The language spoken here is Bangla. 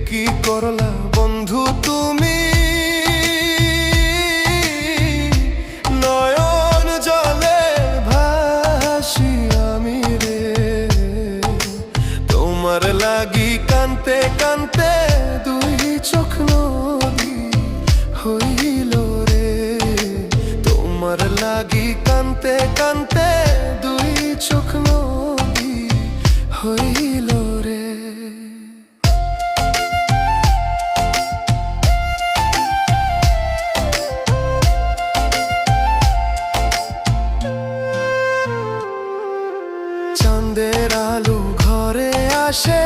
কি করলা বন্ধু তুমি, নয়ন জলে ভাসি আমি রে। তোমার লাগি কানতে কানতে দুই চোখ নদী হইল রে। তোমার লাগি কানতে কানতে দুই চোখ নদী হইল রে। চাঁদের আলো ঘরে আসে,